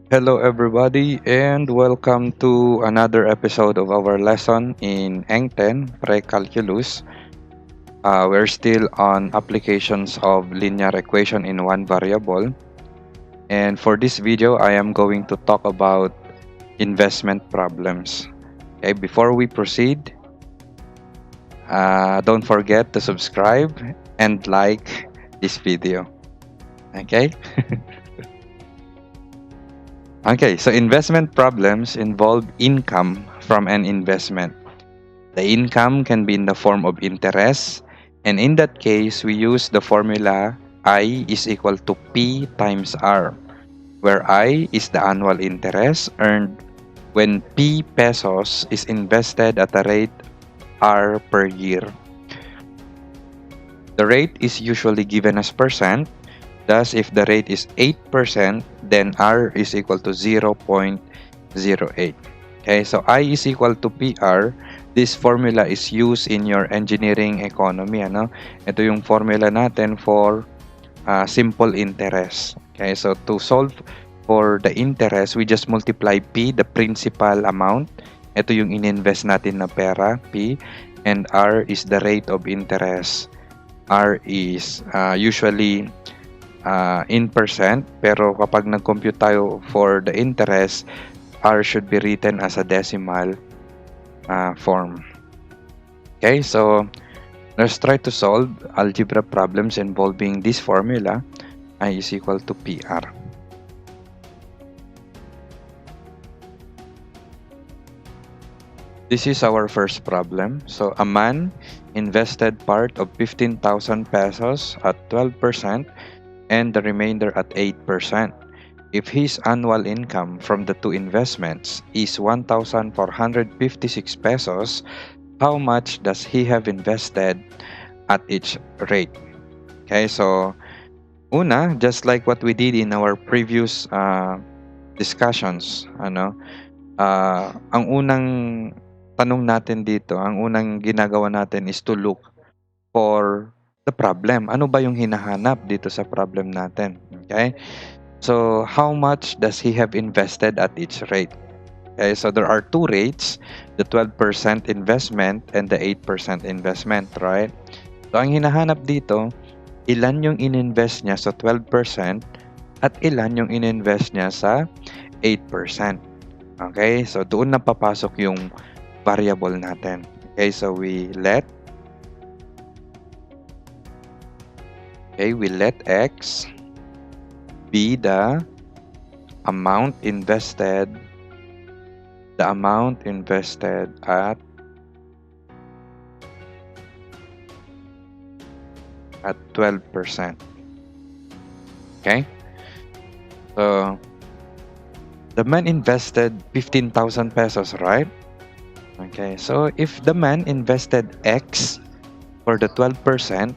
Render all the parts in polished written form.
Hello, everybody, and welcome to another episode of our lesson in Eng 10 Precalculus. We're still on applications of linear equation in one variable. And for this video, I am going to talk about investment problems. Okay, before we proceed, don't forget to subscribe and like this video. Okay? Okay, so investment problems involve income from an investment. The income can be in the form of interest, and in that case, we use the formula I is equal to P times R, where I is the annual interest earned when P pesos is invested at a rate R per year. The rate is usually given as percent. Thus, if the rate is 8%, then R is equal to 0.08. Okay, so I is equal to PR. This formula is used in your engineering economy. Ito yung formula natin for simple interest. Okay, so to solve for the interest, we just multiply P, the principal amount. Ito yung ininvest natin na pera, P. And R is the rate of interest. R is usually in percent, pero kapag nag-compute tayo for the interest, R should be written as a decimal form. Okay, so let's try to solve algebra problems involving this formula. I is equal to PR. This is our first problem. So a man invested part of 15,000 pesos at 12% and the remainder at 8%. If his annual income from the two investments is 1,456 pesos, how much does he have invested at each rate? Okay, so una, just like what we did in our previous discussions, ang unang tanong natin dito, ang unang ginagawa natin is to look for the problem. Ano ba yung hinahanap dito sa problem natin? Okay? So, how much does he have invested at each rate? Okay, so there are two rates, the 12% investment and the 8% investment, right? So, ang hinahanap dito, ilan yung ininvest niya sa 12% at ilan yung ininvest niya sa 8%. Okay, so doon na papasok yung variable natin. Okay, so we let X be the amount invested at 12%. Okay? So the man invested 15,000 pesos, right? Okay. So if the man invested X for the 12%,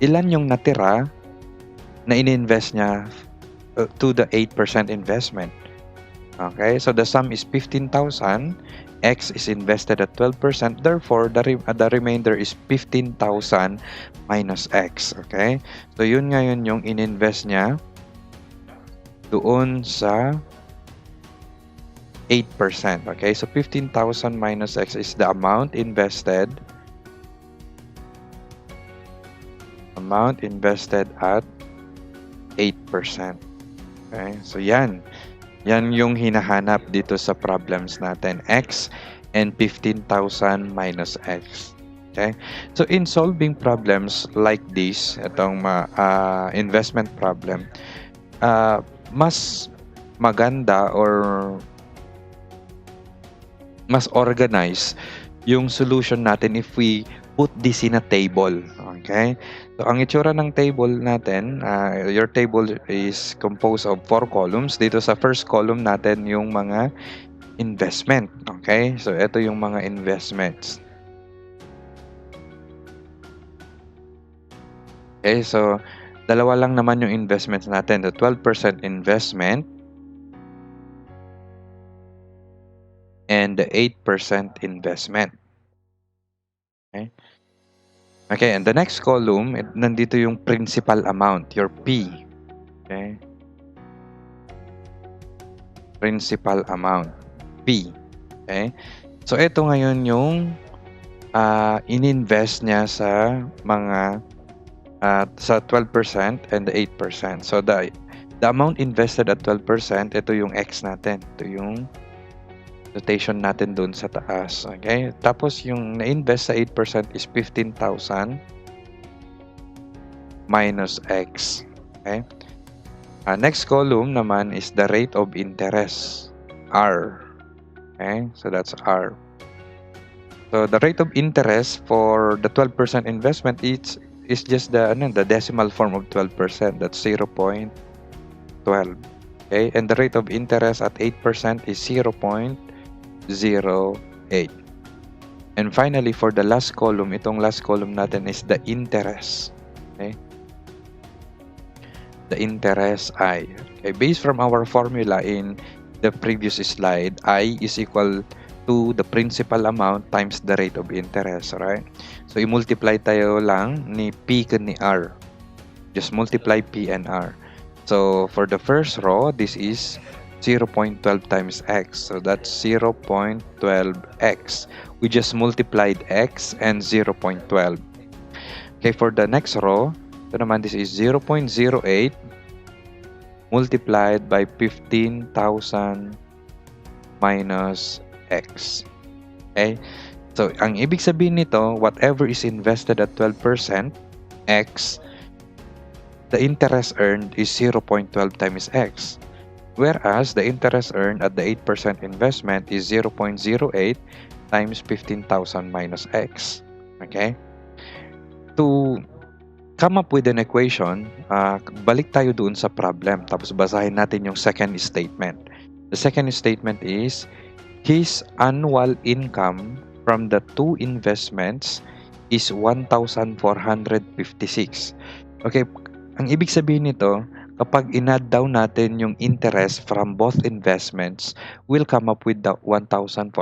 ilan yung natira na ininvest niya to the 8% investment? Okay, so the sum is 15,000. X is invested at 12%. Therefore, the remainder is 15,000 minus X. Okay? So, yun ngayon yung ininvest niya doon sa 8%. Okay? So, 15,000 minus X is the amount invested at 8%. Okay? So, yan. Yan yung hinahanap dito sa problems natin. X and 15,000 minus X. Okay? So, in solving problems like this, itong investment problem, mas maganda or mas organized yung solution natin if we put this in a table. Okay? So, ang itsura ng table natin, your table is composed of 4 columns. Dito sa first column natin yung mga investment. Okay? So, ito yung mga investments. Okay? So, dalawa lang naman yung investments natin. The 12% investment and the 8% investment. Okay? Okay, and the next column, nandito yung principal amount, your P. Okay? principal amount, P. Okay? So, ito ngayon yung ininvest niya sa mga sa 12% and the 8%. So, the amount invested at 12%, ito yung X natin. Ito yung notation natin dun sa taas. Okay? Tapos, yung na-invest sa 8% is 15,000 minus X. Okay? Next column naman is the rate of interest, R. Okay? So, that's R. So, the rate of interest for the 12% investment is just the decimal form of 12%. That's 0.12. Okay? And the rate of interest at 8% is 0.08. And finally, for the last column, itong last column natin is the interest. Okay? The interest I. Okay? Based from our formula in the previous slide, I is equal to the principal amount times the rate of interest, right? So, i-multiply tayo lang ni P ni R. Just multiply P and R. So, for the first row, this is 0.12 times X. So, that's 0.12X. We just multiplied X and 0.12. Okay, for the next row, ito naman, this is 0.08 multiplied by 15,000 minus X. Okay? So, ang ibig sabihin nito, whatever is invested at 12%, X, the interest earned is 0.12 times X. Whereas, the interest earned at the 8% investment is 0.08 times 15,000 minus X. Okay? To come up with an equation, balik tayo doon sa problem. Tapos, basahin natin yung second statement. The second statement is, his annual income from the two investments is 1,456. Okay, ang ibig sabihin nito, kapag in-add down natin yung interest from both investments, we'll come up with the 1,456.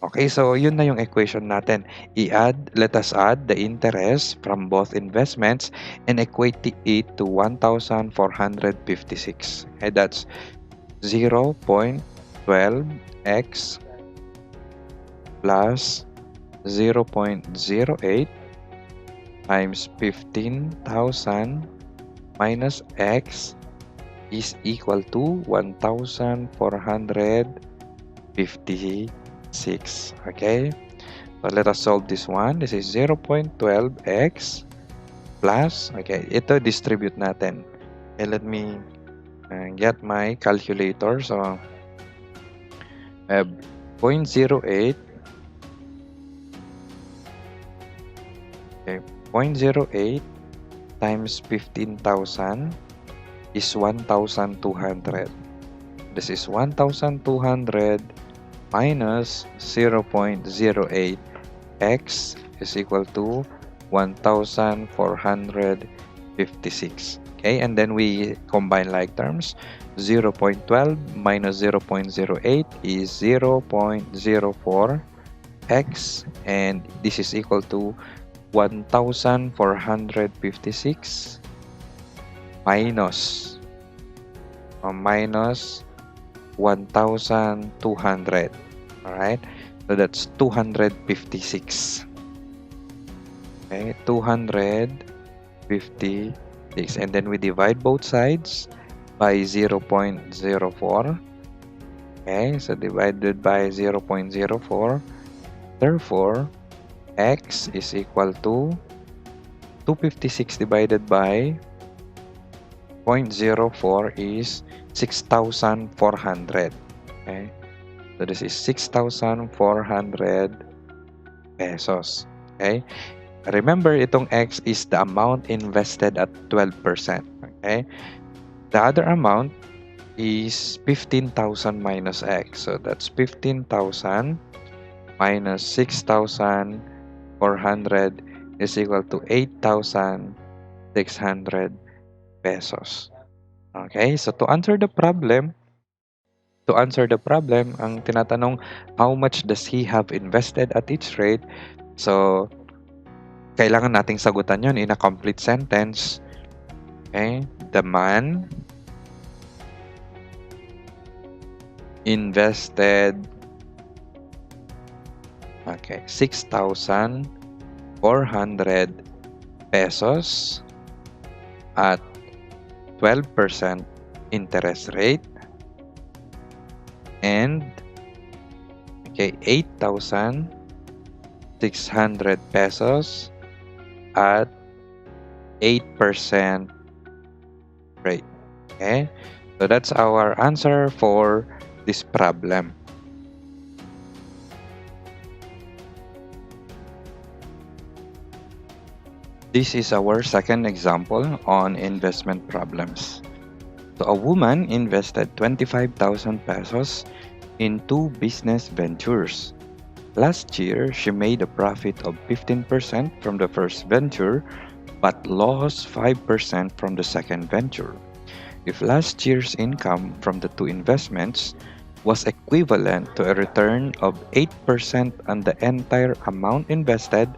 Okay, so yun na yung equation natin. Let us add the interest from both investments and equate it to 1,456. Okay, that's 0.12x plus 0.08 times 15,000 minus x is equal to 1,456. Okay? So, let us solve this one. This is 0.12x plus, okay, ito distribute natin. Okay, let me get my calculator. So, 0.08. Okay, 0.08 times 15,000 is 1,200. This is 1,200 minus 0.08. X is equal to 1,456. Okay, and then we combine like terms. 0.12 minus 0.08 is 0.04 x, and this is equal to 1,456 minus 1,200. All right, so that's 256. Okay, 256, and then we divide both sides by 0.04. Okay, so divided by 0.04. Therefore, x is equal to 256 divided by 0.04 is 6,400. Okay, so this is 6,400 pesos. Okay, remember, itong x is the amount invested at 12%. Okay, the other amount is 15,000 minus x. So that's 15,000 minus 6,400 is equal to 8,600 pesos. Okay, so to answer the problem, ang tinatanong, how much does he have invested at each rate? So, kailangan nating sagutan yon in a complete sentence. Okay, the man invested 6,400 pesos at 12% interest rate, and 8,600 pesos at 8% rate. Okay, so that's our answer for this problem. This is our second example on investment problems. So a woman invested 25,000 pesos in two business ventures. Last year, she made a profit of 15% from the first venture, but lost 5% from the second venture. If last year's income from the two investments was equivalent to a return of 8% on the entire amount invested,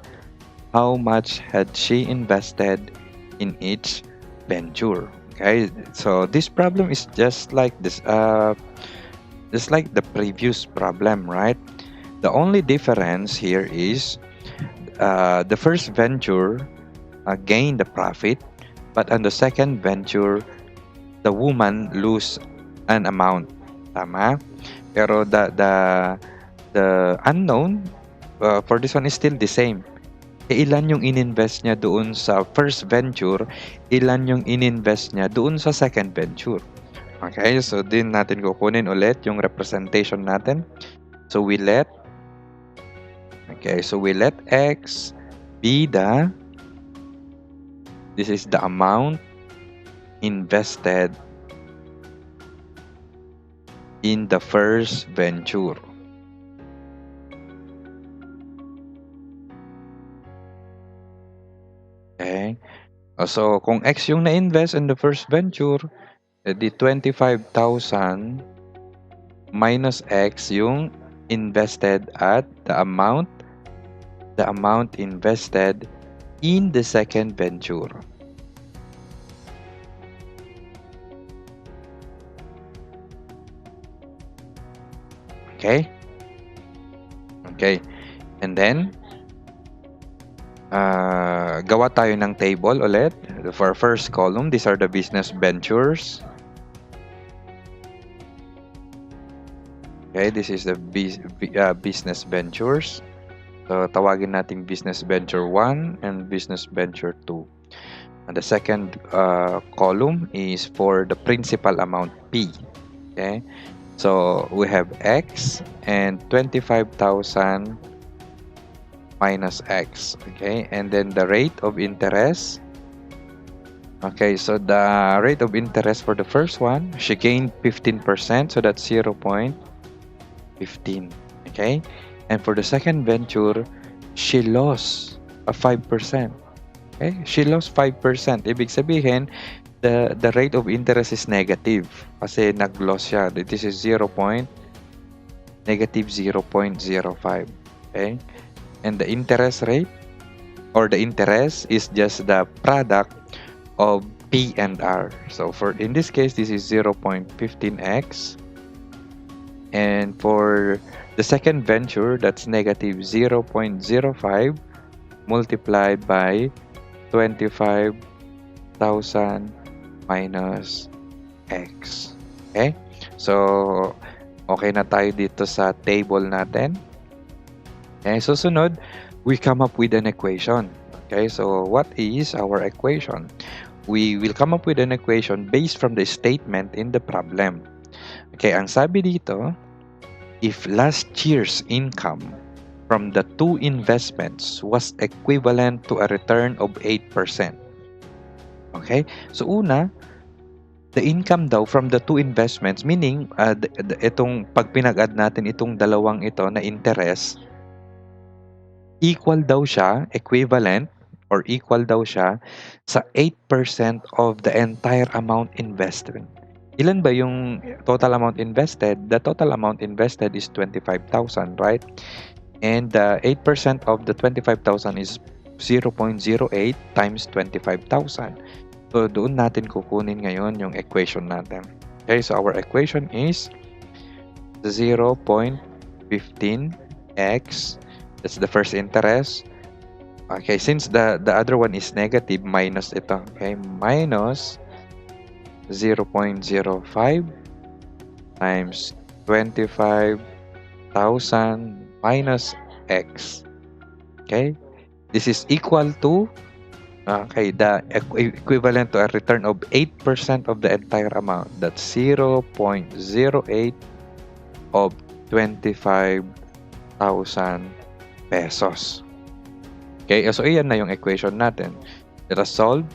how much had she invested in each venture? Okay, so this problem is just like this, just like the previous problem, right? The only difference here is the first venture gained the profit, but on the second venture, the woman lose an amount. Tama? Pero the unknown for this one is still the same. Ilan yung ininvest niya doon sa first venture, ilan yung ininvest niya doon sa second venture. Okay, so din natin kukunin ulit yung representation natin. So we let X be this is the amount invested in the first venture. Okay. So, kung X yung na-invest in the first venture, edi 25,000 minus X yung invested at the amount invested in the second venture. Okay? Okay. And then, gawa tayo ng table ulit. For first column, these are the business ventures. Okay, this is the business ventures. So, tawagin natin business venture 1 and business venture 2. And the second column is for the principal amount P. Okay, so we have X and 25,000 minus X. Okay, and then the rate of interest. Okay, so the rate of interest for the first one, she gained 15%, so that's 0.15. Okay, and for the second venture, she lost 5%. Okay, she lost 5%. Ibig sabihin, the rate of interest is negative kasi nag-loss siya. This is negative 0.05. Okay, and the interest rate or the interest is just the product of P and R. So for in this case, this is 0.15x, and for the second venture, that's negative 0.05 multiplied by 25,000 minus X. Okay? So, okay na tayo dito sa table natin. Okay, so sunod, we come up with an equation. Okay, so what is our equation? We will come up with an equation based from the statement in the problem. Okay, ang sabi dito, if last year's income from the two investments was equivalent to a return of 8%. Okay, so una, the income daw from the two investments, meaning itong pag pinag-add natin itong dalawang ito na interest, equal daw siya, equivalent or equal daw siya sa 8% of the entire amount invested. Ilan ba yung total amount invested? The total amount invested is 25,000, right? And 8% of the 25,000 is 0.08 times 25,000. So, doon natin kukunin ngayon yung equation natin. Okay, so our equation is 0.15x. That's the first interest. Okay, since the other one is negative, minus ito. Okay, minus 0.05 times 25,000 minus x. Okay, this is equal to the equivalent to a return of 8% of the entire amount. That's 0.08 of 25,000 pesos. Okay, so iyan na yung equation natin. Let us solve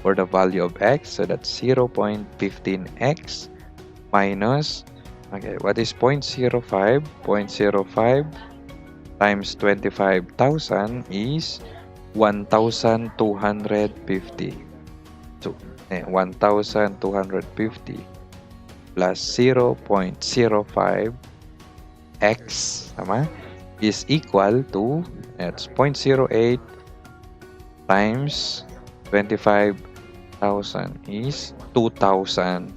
for the value of x. So that's 0.15x minus, okay, what is 0.05? 0.05 times 25,000 is 1,250. So, 1,250 plus 0.05 x, tama, is equal to, that's 0.08 times 25,000 is 2,000.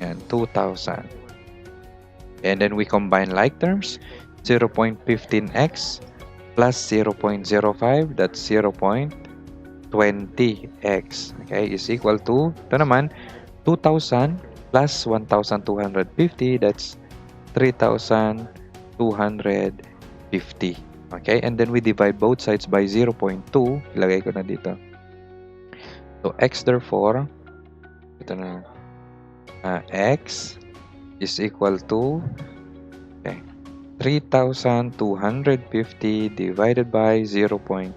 And 2,000. And then we combine like terms. 0.15x plus 0.05, that's 0.20x. Okay, is equal to, ito naman, 2,000 plus 1,250, that's 3,250. Okay, and then we divide both sides by 0.2. Ilagay ko na dito. So, x therefore, ito na, x is equal to, okay, 3,250 divided by 0.2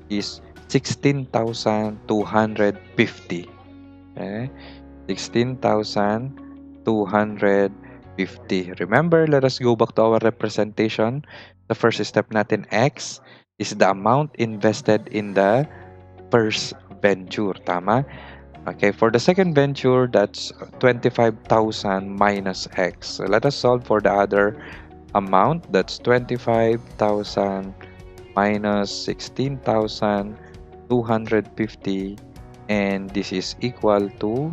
is 16,250. Okay? 16,250. Remember, let us go back to our representation. The first step natin, x, is the amount invested in the first venture. Tama? Okay, for the second venture, that's 25,000 minus x. So let us solve for the other amount. That's 25,000 minus 16,250. And this is equal to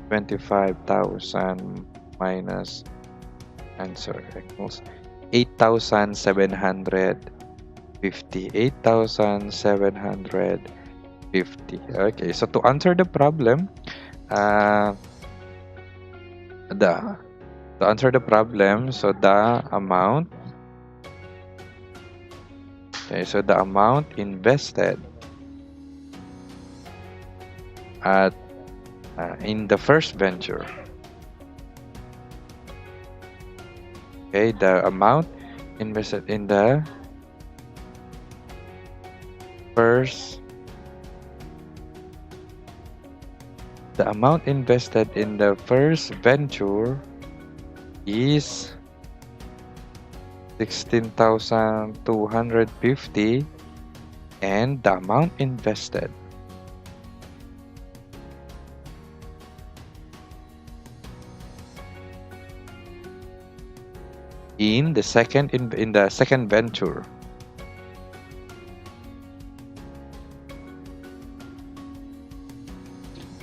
25,000 minus, answer equals 8,750. 8,750. Okay, so to answer the problem, so the amount, okay, so the amount invested at in the first venture, okay, the amount invested in the first, venture is 16,250, and the amount invested in the second venture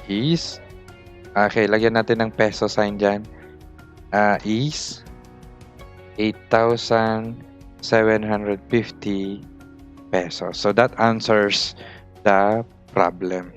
is, okay, lagyan natin ng peso sign dyan, is 8,750 pesos. So that answers the problem.